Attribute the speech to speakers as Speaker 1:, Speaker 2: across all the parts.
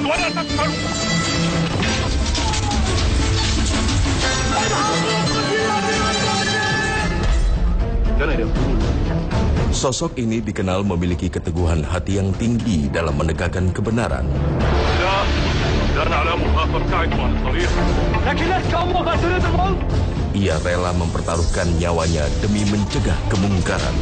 Speaker 1: ولا تقتلوا.
Speaker 2: Sosok ini dikenal memiliki keteguhan hati yang tinggi dalam menegakkan kebenaran. Ia rela mempertaruhkan nyawanya demi mencegah kemungkaran.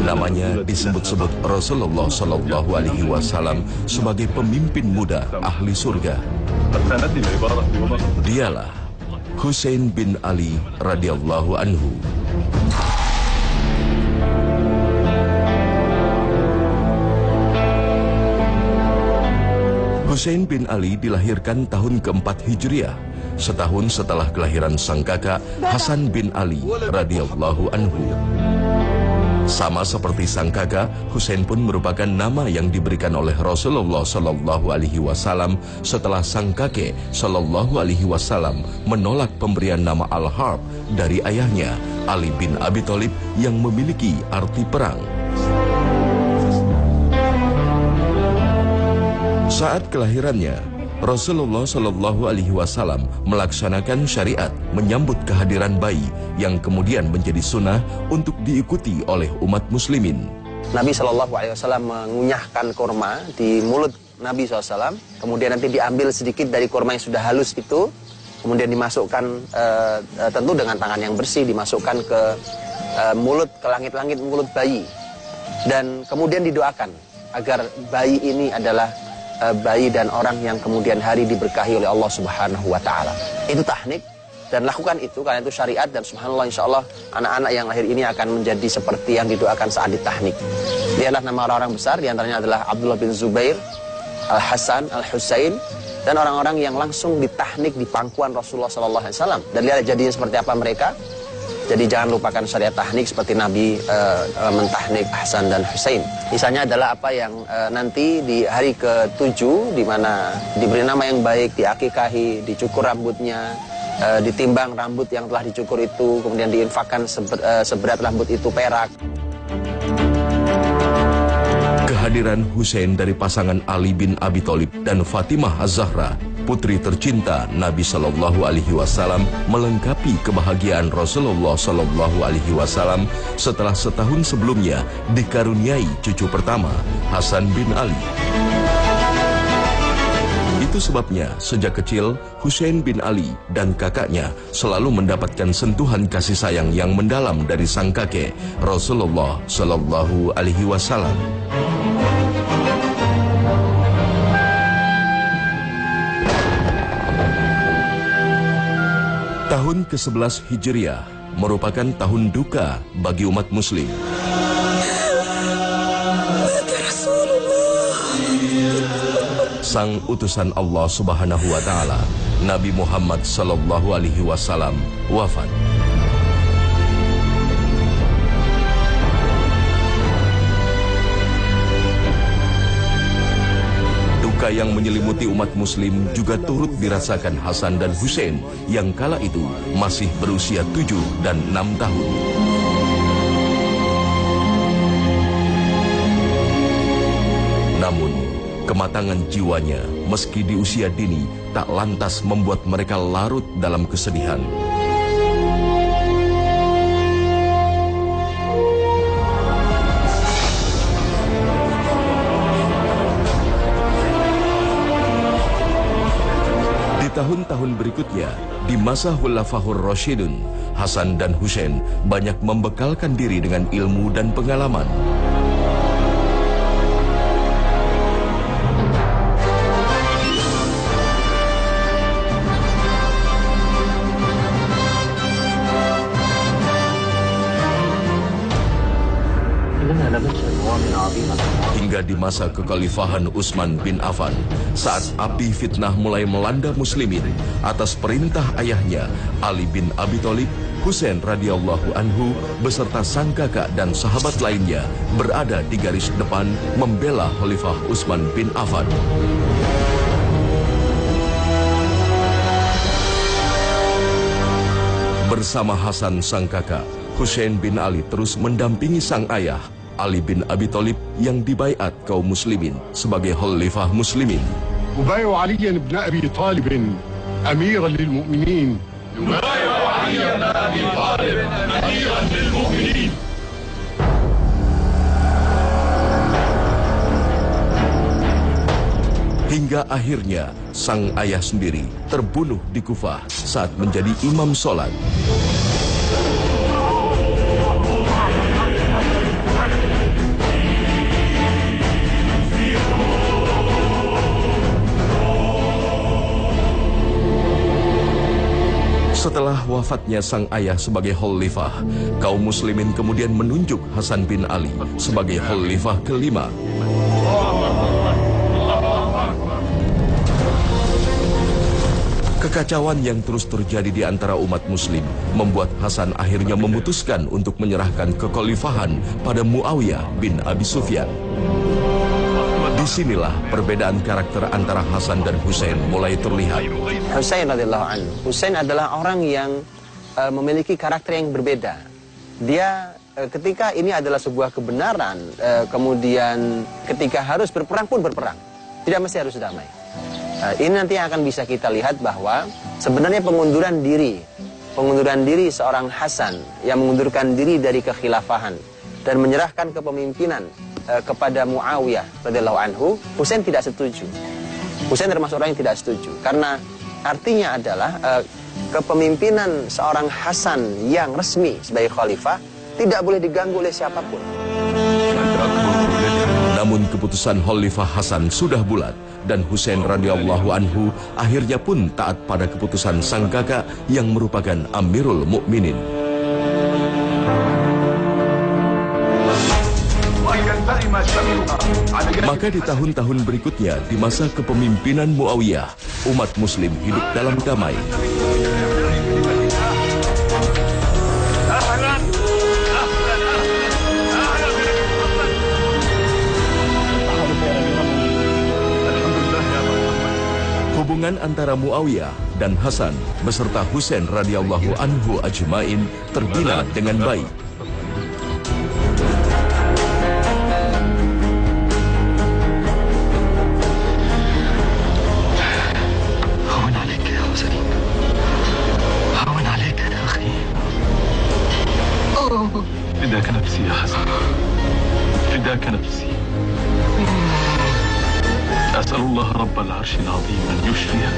Speaker 2: Namanya disebut-sebut Rasulullah Shallallahu Alaihi Wasallam sebagai pemimpin muda ahli surga. Dialah Husain bin Ali radhiyallahu anhu. Husain bin Ali dilahirkan tahun keempat Hijriah, setahun setelah kelahiran sang kakak Hasan bin Ali radhiyallahu anhu. Sama seperti sang kakak, Husain pun merupakan nama yang diberikan oleh Rasulullah Shallallahu Alaihi Wasallam setelah sang kakek Shallallahu Alaihi Wasallam menolak pemberian nama Al-Harb dari ayahnya Ali bin Abi Thalib yang memiliki arti perang. Saat kelahirannya, Rasulullah Shallallahu Alaihi Wasallam melaksanakan syariat menyambut kehadiran bayi yang kemudian menjadi sunnah untuk diikuti oleh umat muslimin.
Speaker 3: Nabi Shallallahu Alaihi Wasallam mengunyahkan kurma di mulut Nabi SAW, kemudian nanti diambil sedikit dari kurma yang sudah halus itu, kemudian dimasukkan tentu dengan tangan yang bersih, dimasukkan ke mulut, ke langit-langit mulut bayi, dan kemudian didoakan agar bayi ini adalah bayi dan orang yang kemudian hari diberkahi oleh Allah Subhanahu wa Ta'ala. Itu tahnik, dan lakukan itu karena itu syariat, dan subhanallah insyaallah anak-anak yang lahir ini akan menjadi seperti yang didoakan saat ditahnik. Dia adalah nama orang-orang besar, diantaranya adalah Abdullah bin Zubair, Al-Hasan, Al-Husain, dan orang-orang yang langsung ditahnik di pangkuan Rasulullah SAW. Dan lihat jadinya seperti apa mereka. Jadi jangan lupakan syariat tahnik seperti Nabi mentahnik Hasan dan Husain. Misalnya adalah apa yang nanti di hari ke-7 di mana diberi nama yang baik, diakikahi, dicukur rambutnya, ditimbang rambut yang telah dicukur itu, kemudian diinfakkan seberat rambut itu perak.
Speaker 2: Kehadiran Husain dari pasangan Ali bin Abi Thalib dan Fatimah Az-Zahra, putri tercinta Nabi Shallallahu Alaihi Wasallam, melengkapi kebahagiaan Rasulullah Shallallahu Alaihi Wasallam setelah setahun sebelumnya dikaruniai cucu pertama Hasan bin Ali. Itu sebabnya sejak kecil Husain bin Ali dan kakaknya selalu mendapatkan sentuhan kasih sayang yang mendalam dari sang kakek Rasulullah Shallallahu Alaihi Wasallam. Tahun ke-11 Hijriah merupakan tahun duka bagi umat muslim. Sang utusan Allah Subhanahu wa Ta'ala, Nabi Muhammad sallallahu alaihi wasallam, wafat. Duka yang menyelimuti umat muslim juga turut dirasakan Hasan dan Husain yang kala itu masih berusia 7 dan 6 tahun. Namun, kematangan jiwanya meski di usia dini tak lantas membuat mereka larut dalam kesedihan. Tahun-tahun berikutnya, di masa Khulafaur Rasyidun, Hasan dan Husain banyak membekalkan diri dengan ilmu dan pengalaman. Hingga di masa kekhalifahan Utsman bin Affan, saat api fitnah mulai melanda muslimin atas perintah ayahnya Ali bin Abi Thalib, Husain radhiyallahu anhu beserta sang kakak dan sahabat lainnya berada di garis depan membela Khalifah Utsman bin Affan. Bersama Hasan sang kakak, Husain bin Ali terus mendampingi sang ayah Ali bin Abi Thalib yang dibaiat kaum muslimin sebagai khalifah muslimin.
Speaker 1: أبايع علي بن أبي طالب أميرا للمؤمنين. أبايع علي بن أبي طالب أميرا للمؤمنين.
Speaker 2: Hingga akhirnya sang ayah sendiri terbunuh di Kufah saat menjadi imam sholat. Setelah wafatnya sang ayah sebagai khalifah, kaum muslimin kemudian menunjuk Hasan bin Ali sebagai khalifah kelima. Kekacauan yang terus terjadi di antara umat muslim membuat Hasan akhirnya memutuskan untuk menyerahkan kekhalifahan pada Muawiyah bin Abi Sufyan. Disinilah perbedaan karakter antara Hasan dan Husain mulai terlihat.
Speaker 3: Husain radhiyallahu anhu. Husain adalah orang yang memiliki karakter yang berbeda. Dia ketika ini adalah sebuah kebenaran, kemudian ketika harus berperang pun berperang. Tidak mesti harus damai. Ini nanti akan bisa kita lihat bahwa sebenarnya pengunduran diri seorang Hasan yang mengundurkan diri dari kekhilafahan dan menyerahkan kepemimpinan kepada Muawiyah radhiyallahu anhu, Husain tidak setuju. Husain termasuk orang yang tidak setuju karena artinya adalah kepemimpinan seorang Hasan yang resmi sebagai khalifah tidak boleh diganggu oleh siapapun.
Speaker 2: Namun keputusan Khalifah Hasan sudah bulat dan Husain radhiyallahu anhu akhirnya pun taat pada keputusan sang kakak yang merupakan Amirul Mukminin. Maka di tahun-tahun berikutnya di masa kepemimpinan Muawiyah, umat muslim hidup dalam damai. Hubungan antara Muawiyah dan Hasan beserta Husain radhiyallahu anhu ajmain terbina dengan baik.
Speaker 4: فداك نفسي يا حسن فداك نفسي أسأل الله رب العرش العظيم أن يشفيك.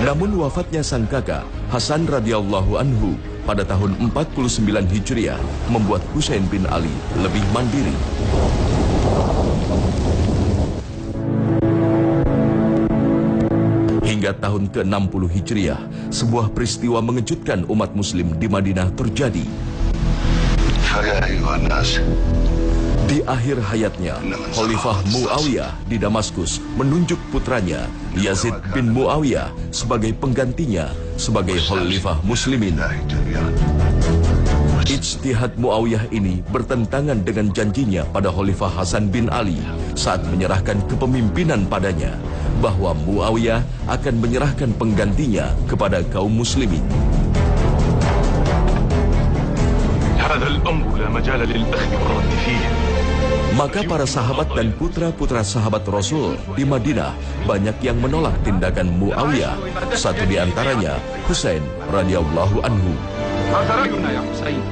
Speaker 2: Namun wafatnya sang kakak Hasan radhiyallahu anhu pada tahun 49 Hijriah membuat Husain bin Ali lebih mandiri. Hingga tahun ke-60 Hijriah, sebuah peristiwa mengejutkan umat muslim di Madinah terjadi. Di akhir hayatnya, Khalifah Muawiyah di Damaskus menunjuk putranya Yazid bin Muawiyah sebagai penggantinya sebagai Khalifah Muslimin. Ijtihad Muawiyah ini bertentangan dengan janjinya pada Khalifah Hasan bin Ali saat menyerahkan kepemimpinan padanya bahwa Muawiyah akan menyerahkan penggantinya kepada kaum muslimin. Maka para sahabat dan putra-putra sahabat Rasul di Madinah banyak yang menolak tindakan Muawiyah. Satu di antaranya Husain radhiyallahu anhu.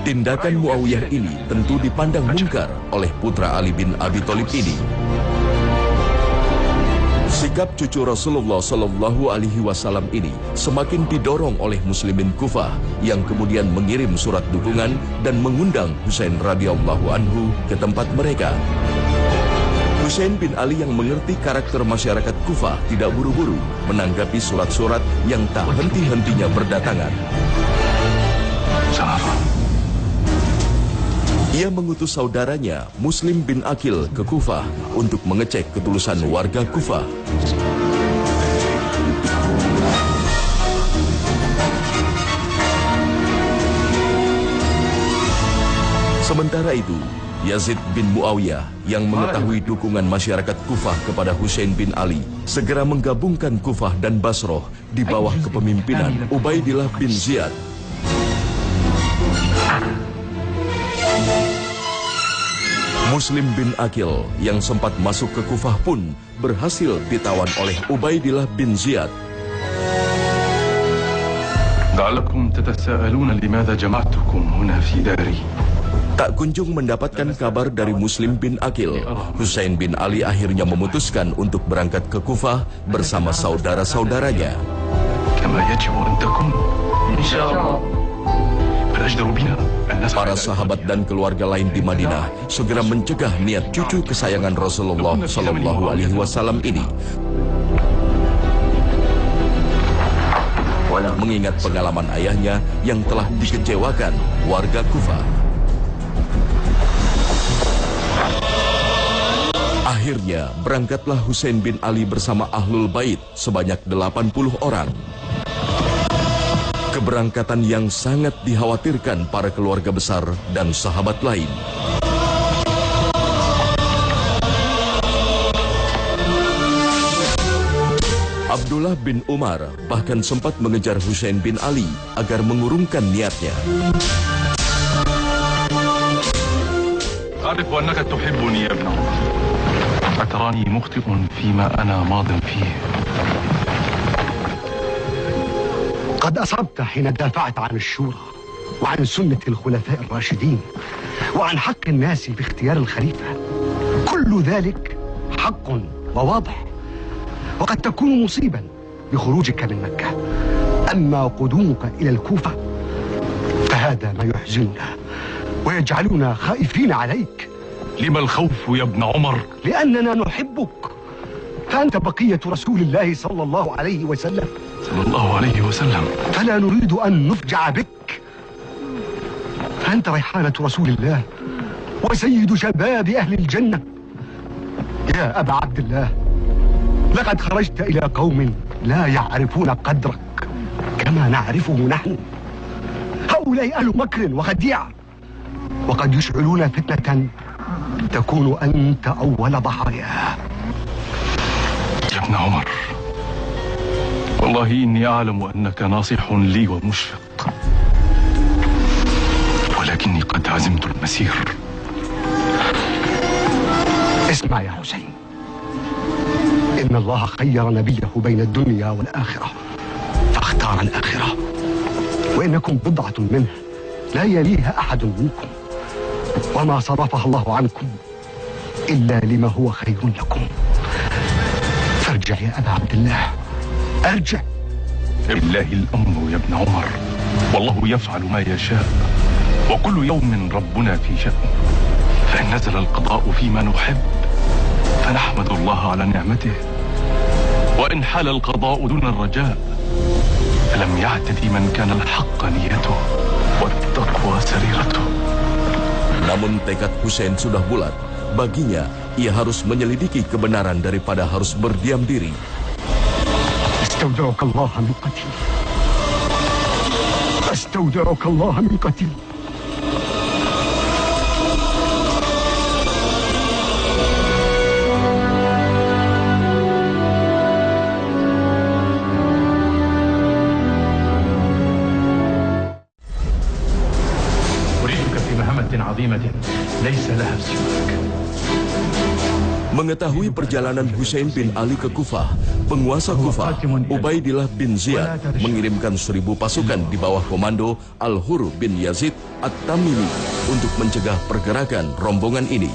Speaker 2: Tindakan Muawiyah ini tentu dipandang mungkar oleh putra Ali bin Abi Thalib ini. Sikap cucu Rasulullah Shallallahu Alaihi Wasallam ini semakin didorong oleh muslimin Kufah yang kemudian mengirim surat dukungan dan mengundang Husain radhiyallahu anhu ke tempat mereka. Husain bin Ali yang mengerti karakter masyarakat Kufah tidak buru-buru menanggapi surat-surat yang tak henti-hentinya berdatangan. Ia mengutus saudaranya Muslim bin Aqil ke Kufah untuk mengecek ketulusan warga Kufah. Sementara itu, Yazid bin Muawiyah yang mengetahui dukungan masyarakat Kufah kepada Husain bin Ali segera menggabungkan Kufah dan Basrah di bawah kepemimpinan Ubaidillah bin Ziyad. Muslim bin Aqil yang sempat masuk ke Kufah pun berhasil ditawan oleh Ubaidillah bin Ziyad.
Speaker 4: لعلكم تتساءلون لماذا جمعتكم هنا في داري.
Speaker 2: Tak kunjung mendapatkan kabar dari Muslim bin Aqil, Husain bin Ali akhirnya memutuskan untuk berangkat ke Kufah bersama saudara-saudaranya. Para sahabat dan keluarga lain di Madinah segera mencegah niat cucu kesayangan Rasulullah Shallallahu Alaihi Wasallam ini, mengingat pengalaman ayahnya yang telah dikecewakan warga Kufah. Akhirnya berangkatlah Husain bin Ali bersama Ahlul Bait sebanyak 80 orang. Keberangkatan yang sangat dikhawatirkan para keluarga besar dan sahabat lain. Abdullah bin Umar bahkan sempat mengejar Husain bin Ali agar mengurungkan niatnya.
Speaker 4: أعرف أنك تحبني يا ابن عمر. أتراني مخطئ فيما أنا ماض فيه.
Speaker 1: قد أصبت حين دافعت عن الشورى وعن سنة الخلفاء الراشدين وعن حق الناس باختيار الخليفة. كل ذلك حق وواضح، وقد تكون مصيبا بخروجك من مكة. أما قدومك إلى الكوفة فهذا ما يحزننا ويجعلنا خائفين عليك.
Speaker 4: لما الخوف يا ابن عمر؟
Speaker 1: لأننا نحبك، فأنت بقية رسول الله صلى الله عليه وسلم.
Speaker 4: صلى الله عليه وسلم.
Speaker 1: فلا نريد أن نفجع بك، فأنت ريحانة رسول الله وسيد شباب أهل الجنة. يا أبا عبد الله، لقد خرجت إلى قوم لا يعرفون قدرك كما نعرفه نحن. هؤلاء أهل مكر وخديعة، وقد يشعلون فتنة تكون أنت أول ضحاياها.
Speaker 4: يا ابن عمر، والله إني أعلم أنك ناصح لي ومشفق، ولكني قد عزمت المسير.
Speaker 1: اسمع يا حسين، إن الله خير نبيه بين الدنيا والآخرة فاختار الآخرة، وإنكم بضعة منه لا يليها أحد منكم، وما صرفها الله عنكم إلا لما هو خير لكم. فارجع يا أبا عبد الله، أرجع.
Speaker 4: لله الأمر يا ابن عمر، والله يفعل ما يشاء، وكل يوم ربنا في شأن. فإن نزل القضاء فيما نحب فنحمد الله على نعمته، وإن حال القضاء دون الرجاء فلم يعتدي من كان الحق نيته والتقوى سريرته.
Speaker 2: Namun tekad Husain sudah bulat. Baginya, ia harus menyelidiki kebenaran daripada harus berdiam diri.
Speaker 1: استودعك الله من قتيل، استودعك الله من قتيل.
Speaker 4: أريدك في مهمة عظيمة ليس لها سواك.
Speaker 2: Mengetahui perjalanan Husain bin Ali ke Kufah, penguasa Kufah, Ubaidillah bin Ziyad, mengirimkan 1000 pasukan di bawah komando Al-Hur bin Yazid At-Tamimi untuk mencegah pergerakan rombongan ini.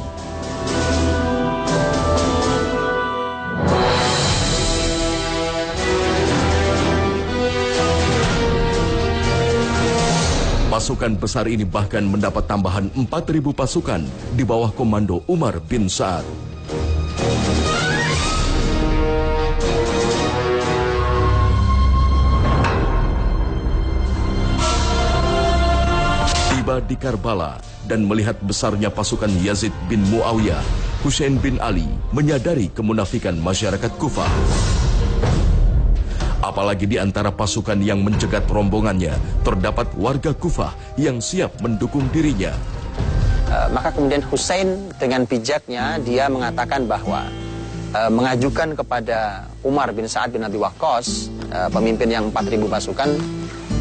Speaker 2: Pasukan besar ini bahkan mendapat tambahan 4.000 pasukan di bawah komando Umar bin Sa'ad. Tiba di Karbala dan melihat besarnya pasukan Yazid bin Muawiyah, Husain bin Ali menyadari kemunafikan masyarakat Kufah. Apalagi di antara pasukan yang mencegat rombongannya terdapat warga Kufah yang siap mendukung dirinya.
Speaker 3: Maka kemudian Husain dengan bijaknya dia mengatakan bahwa mengajukan kepada Umar bin Sa'ad bin Abi Waqqas, pemimpin yang 4.000 pasukan,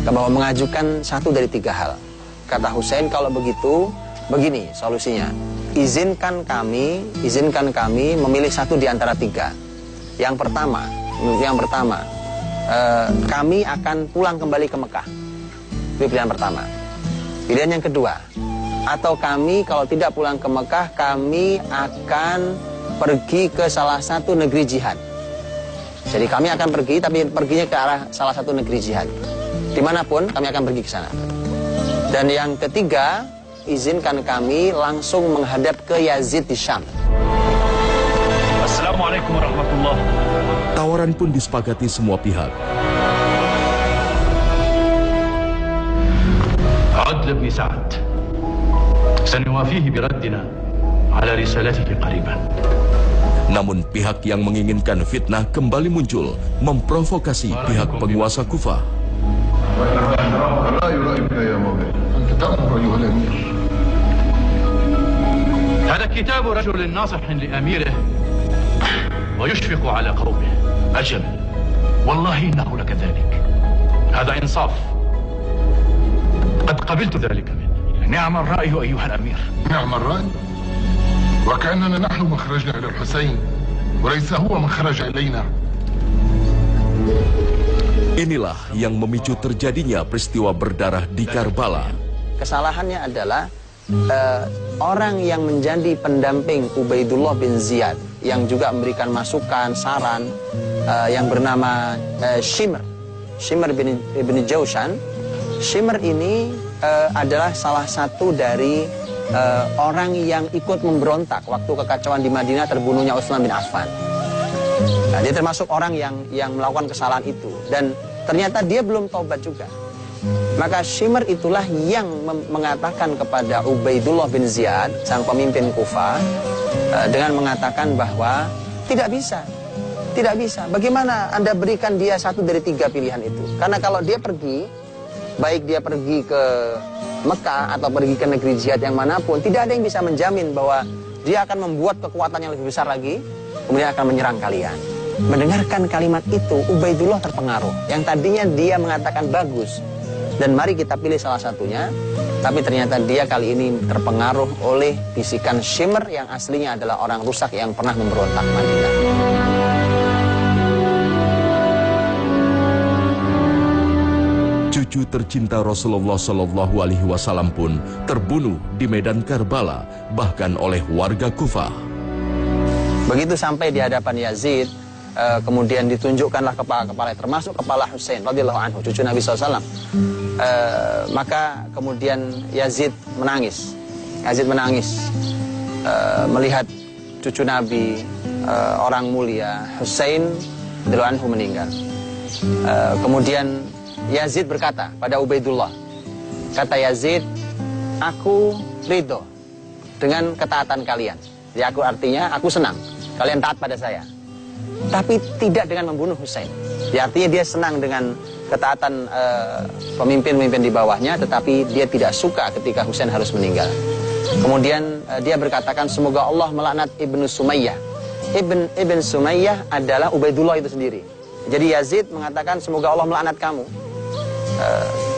Speaker 3: bahwa mengajukan satu dari 3 hal. Kata Husain, kalau begitu begini solusinya, izinkan kami memilih satu di antara tiga. Yang pertama, kami akan pulang kembali ke Mekah. Itu pilihan pertama. Pilihan yang kedua, atau kami kalau tidak pulang ke Mekah, kami akan pergi ke salah satu negeri jihad. Jadi kami akan pergi, tapi perginya ke arah salah satu negeri jihad. Dimanapun kami akan pergi ke sana. Dan yang ketiga, izinkan kami langsung menghadap ke Yazid di Syam.
Speaker 4: Assalamualaikum warahmatullahi wabarakatuh.
Speaker 2: Tawaran pun disepakati semua pihak.
Speaker 4: عدل بن سعد سنوافيه بردنا على رسالته قريبا.
Speaker 2: Namun pihak yang menginginkan fitnah kembali muncul, memprovokasi pihak penguasa Kufah.
Speaker 4: هذا كتاب رجل ناصح لأميره ويشفق على قومه. أجل والله إنه لكذلك. هذا إنصاف. قد قبلت ذلك منه. نعم الرأي أيها الأمير.
Speaker 5: نعم الرأي وكأننا نحن من خرجنا إلى الحسين وليس هو من خرج إلينا.
Speaker 2: Inilah yang memicu terjadinya peristiwa berdarah di Karbala.
Speaker 3: Kesalahannya adalah orang yang menjadi pendamping Ubaidullah bin Ziyad, yang juga memberikan masukan, saran, yang bernama Shimr bin Jaushan. Shimr ini adalah salah satu dari orang yang ikut memberontak waktu kekacauan di Madinah terbunuhnya Utsman bin Affan. Nah, dia termasuk orang yang melakukan kesalahan itu, dan ternyata dia belum taubat juga. Maka Shimr itulah yang mengatakan kepada Ubaidullah bin Ziyad, sang pemimpin Kufah, dengan mengatakan bahwa tidak bisa. Bagaimana Anda berikan dia satu dari tiga pilihan itu? Karena kalau dia pergi, baik dia pergi ke Mekah atau pergi ke negeri jihad yang manapun, tidak ada yang bisa menjamin bahwa dia akan membuat kekuatan yang lebih besar lagi, kemudian akan menyerang kalian. Mendengarkan kalimat itu, Ubaidullah terpengaruh. Yang tadinya dia mengatakan bagus, dan mari kita pilih salah satunya, tapi ternyata dia kali ini terpengaruh oleh bisikan Shimr yang aslinya adalah orang rusak yang pernah memberontak Madinah.
Speaker 2: Cucu tercinta Rasulullah Shallallahu Alaihi Wasallam pun terbunuh di medan Karbala, bahkan oleh warga Kufah.
Speaker 3: Begitu sampai di hadapan Yazid, kemudian ditunjukkanlah kepala-kepala, termasuk kepala Husain radhiyallahu anhu, cucu Nabi SAW. Maka kemudian Yazid menangis. Melihat cucu Nabi, orang mulia Husain radhiyallahu anhu meninggal. Kemudian Yazid berkata pada Ubaidullah, kata Yazid, aku ridho dengan ketaatan kalian. Jadi artinya aku senang kalian taat pada saya, tapi tidak dengan membunuh Husain. Ya, artinya dia senang dengan ketaatan pemimpin-pemimpin di bawahnya, tetapi dia tidak suka ketika Husain harus meninggal. Kemudian dia berkatakan, semoga Allah melaknat Ibnu Sumayyah. Ibn Sumayyah adalah Ubaidullah itu sendiri. Jadi Yazid mengatakan, semoga Allah melaknat kamu.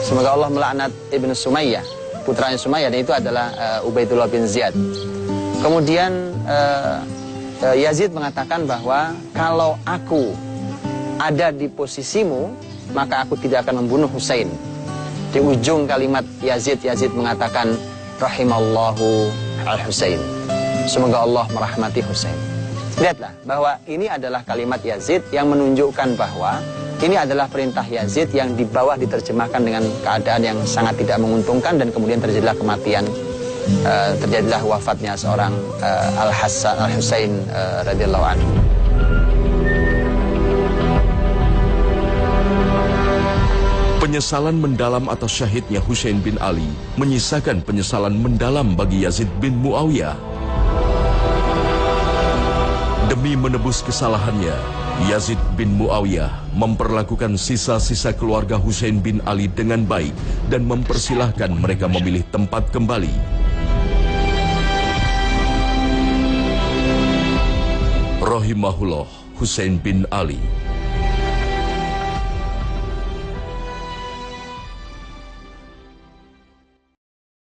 Speaker 3: Semoga Allah melaknat Ibnu Sumayyah, putranya Sumayyah, dan itu adalah Ubaidullah bin Ziyad. Kemudian Yazid mengatakan bahwa kalau aku ada di posisimu, maka aku tidak akan membunuh Husain. Di ujung kalimat Yazid mengatakan, rahimallahu al-Husain. Semoga Allah merahmati Husain. Lihatlah bahwa ini adalah kalimat Yazid yang menunjukkan bahwa ini adalah perintah Yazid yang di bawah diterjemahkan dengan keadaan yang sangat tidak menguntungkan, dan kemudian terjadilah kematian, terjadilah wafatnya seorang Al-Husain radhiyallahu anhu.
Speaker 2: Penyesalan mendalam atas syahidnya Husain bin Ali menyisakan penyesalan mendalam bagi Yazid bin Muawiyah. Demi menebus kesalahannya, Yazid bin Muawiyah memperlakukan sisa-sisa keluarga Husain bin Ali dengan baik dan mempersilahkan mereka memilih tempat kembali. Rahimahullah Husain bin Ali.